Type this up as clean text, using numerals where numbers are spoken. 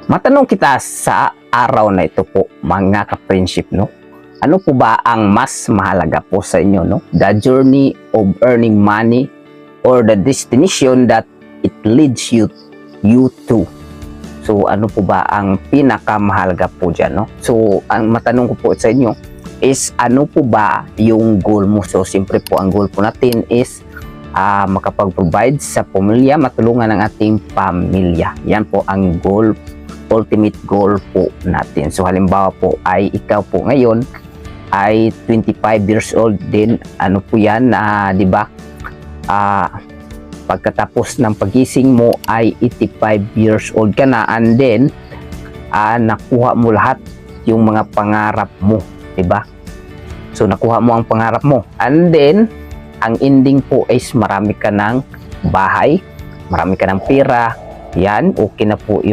Matanong kita sa araw na ito po, mga ka-friendship, no? Ano po ba ang mas mahalaga po sa inyo, no? The journey of earning money or the destination that it leads you to? So, ano po ba ang pinakamahalaga po dyan, no? So, ang matanong ko po sa inyo is, ano po ba yung goal mo? So, siyempre po, ang goal po natin is makapag-provide sa pamilya, matulungan ang ating pamilya. Yan po ang goal, ultimate goal po natin. So halimbawa po ay ikaw po ngayon ay 25 years old din, ano po yan, di ba? Pagkatapos ng pagising mo ay 85 years old ka na, and then nakuha mo lahat yung mga pangarap mo, di ba? So nakuha mo ang pangarap mo, and then ang ending po is marami ka ng bahay, marami ka ng pera, yan, okay na po